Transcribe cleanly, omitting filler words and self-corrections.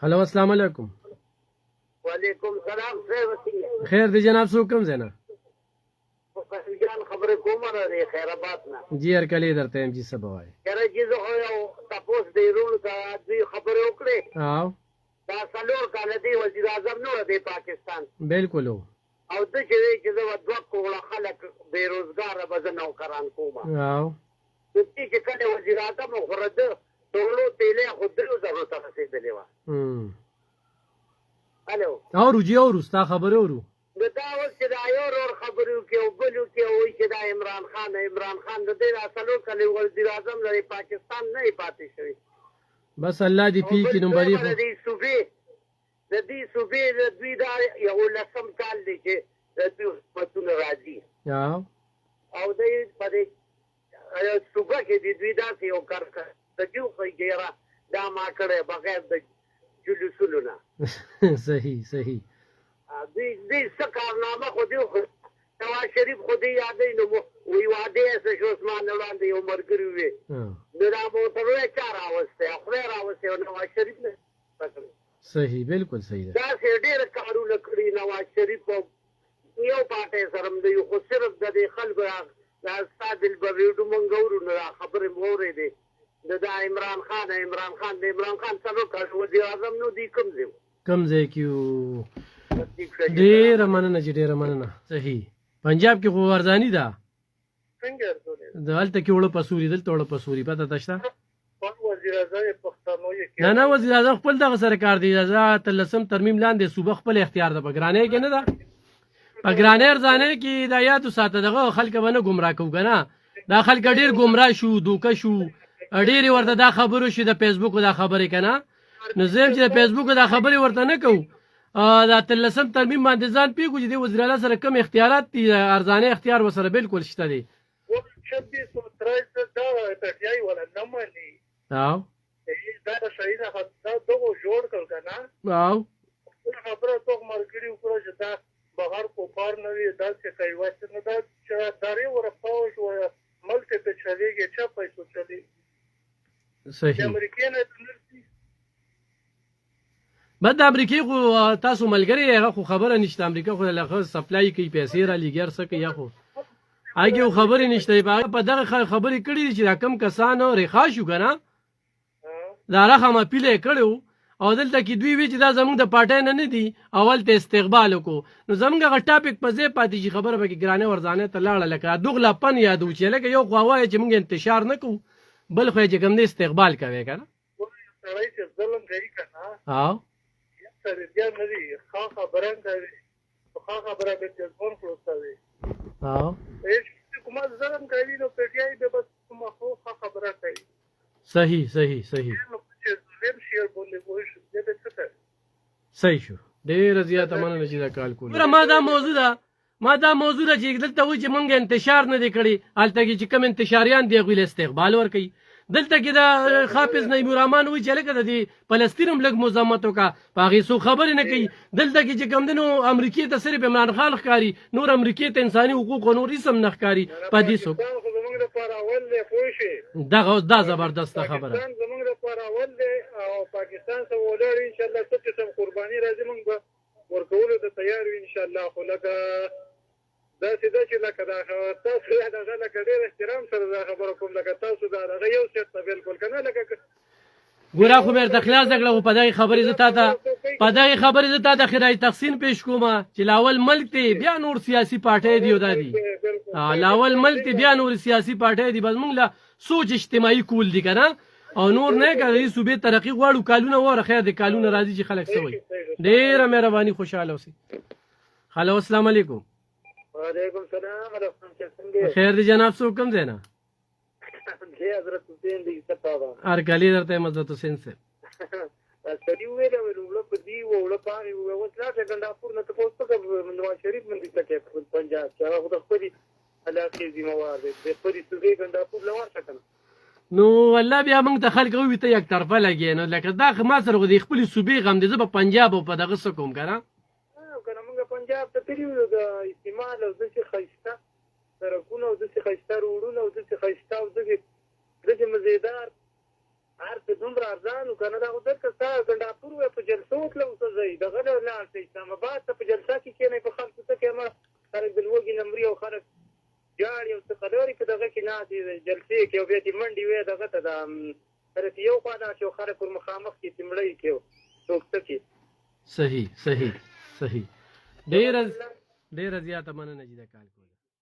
हेलो अस्सलाम वालेकुम। वालेकुम सलाम। खैर दी जनाब, सो कम ज़ेना खबर कोमर है खैराबाद ना जी अरकली दरते हैं जी सब आए करे जिस हो तपोस दे रूल का दी खबर ओकड़े आओ दा सलोर का नदी वजीर आजम नो दे पाकिस्तान बिल्कुल हो او د چې د وګړو خلک بیروزګار بزنه وکړان کومه आओ د دې چې کله وزیر اعظم غرد ټولو تیلې خودرو ضرورت رسیدلې و الو اور جی اور استا خبر اورو دا اوس چې دا یو ور خبرو کې او بلو کې وایي چې دا عمران خان د دې اصلو کله وزیر اعظم لري پاکستان نه پاتې شوی بس الله دې پی کې نمبرې خو د دې صوبې د دوی دا یو لسم کال دی چې د دوی حکومتونه راځي او د په دې صوبه کې د دوی داسې یو کار د جو خیره دا ما کړی بغیر د جلوسونو نه صحیح دې څه کارنامه خو دې نواز شریف خو دې یادې نو وی واده یې شو عثمان وړاندې یو مرګري وي دا به تر چا راوسته خو راوسته نواز شریف نه صحیح بالکل صحیح دا ډېر کارونه کړي نواز شریف یو پاټه سره دی خو صرف د خلکو د استاد البویډو منګورو نه خبرې مورې دي د عمران خان څلور کال وزیر اعظم نو دی کم ځای کیو ډېر مننه صحیح پنجاب کې خو ورځانی ده څنګه دلته کې وړه پسوري دلته وړه پسوري پته تشته وزیر اعظم پښتنو یې نه وزیر اعظم خپل دغه سره کار دی ځا لسم ترمیم لاندې صوبه خپل اختیار ده بګرانې کې نه ده بګرانې ارزانې کې دا یادو ساته دغه خلک باندې گمراه کو کنه دا خلک ډیر گمراه شو دوکه شو ډیر ورته دا خبرو شي د فیسبوک دا خبرې کنه نو زم چې د فیسبوک دا خبرې ورته نه کو دا لسم ترمیم باندې ځان پیګو چې د وزیر اعلی سره کم اختیارات دي ارزانې اختیار وسره بالکل شته دي 26 دا پټیای ولا نمنې او دا شهید دا دغه جوړ کړ کنه او خبره تو مرګري وکړه چې دا بهر کو پار نه وي دا څه کوي واسه نه دا چې داري ورپاو شو ملک ته چلےږي چې پیسو چلی صحیح امریکای نه بعد د امریکای خو تاسو ملګری هغه خو خبره نشته امریکا خو لغه سپلای کوي پیسې را لګر سکه یا خو هغه خبرې نشته په دغه خبرې کړي چې کم کسانو ریخا شو کنه دا رقم پیله کړو او دلته کې دوی وی چې دا زموږ د پارټای نه دي اول ته استقبال وکړو نو زموږ غ ټاپک په ځای پاتې شي خبره به کې ګرانه ورځانه ته لاړه لکه دغلا پن یادو چې لکه یو غواوی چې موږ انتشار نه کوو بل خو چې کوم دې استقبال کوي کنه سړی چې ظلم کوي کنه ها سره بیا نه دي خبره کوي خبره به تلفون خلاصوي ها کومه ظلم کوي نو پټیای به بس کومه خبره کوي صحیح صحیح شو ډېر زیاته مننه چې دا کال کول ما دا موضوع ده چې دلته وایي چې مونږ انتشار نه دی کړی هلته کې چې کوم انتشاریان دی هغوی له استقبال ورکوي دلته کې د حافظ نعیم الرحمن وایي چې لکه د دې فلسطین هم لږ مزاحمت وکړه په هغې څوک خبرې نه کوي دلته کې چې کوم دی نو امریکې ته صرف عمران خان ښکاري نور امریکې ته انساني حقوق او نور اسم نه ښکاري په دې څوک دا زبردسته خبره زمونږ لپاره اول دی او پاکستان سره ولاړ ان شاء الله څه قسم قرباني راځي موږ به ورکولو ته تیار یو ان شاء الله خو لکه داسې ده چې لکه دا تاسو دغه لکه ډېر احترام سره دا خبره کوم لکه تاسو دا دغه یو سیټ ته بالکل که نه لکه ګوره خو مې درته خلاص کړه خو په دغې خبرې زه تا ته خدای تقسیم پیش کوم چې لاول ملک دی بیا نور سیاسي پارټۍ دی دا دي لاول ملک دی بیا نور سیاسي پارټۍ دی بس موږ له سوچ اجتماعي کول دي که نه او نور نه که دې صوبې ترقي غواړو کالونه وره خیر دی کالونه راځي چې خلک څه وایي ډېره مهرباني خوشحاله اوسئ هلو السلام علیکم وعلیکم السلام خیر دی جناب څوک کوم ځای نه حضرت حسین دی صاحب ارکلی درته حضرت حسین صاحب سړي وویل وړه په دې وړه پاغې اوس لاړه ګنډاپور نه تپوس وکړه نواز شریف منځ ته کې پنجاب چې هغه خو د خپلې علاقې ذمهوار دی د خپلې صوبې ګنډاپور له ورشه که نه نو والله بیا موږ ته خلک ووي ته یک طرفه لګې نو لکه دا ما سره خو د خپلې صوبې غم دی زه به پنجاب او په دغه څه کوم که نه که نه موږ پنجاب ته تللي وو د استعمال او داسې ښایسته سړکونه او داسې ښایسته روډونه او داسې ښایسته او داسې مزېدار هر څه دومره ارزان و که نه دا خو دلته ستا ګنډاپور وی په کې ناستې جلسې کې او بیا چې منډې وې دغه ته د سره چې یو خوا دا چې خلک ور مخامخ کې چې مړی کې څوک څه کې صحیح ډېره زیاته مننه چې دا کار کوله.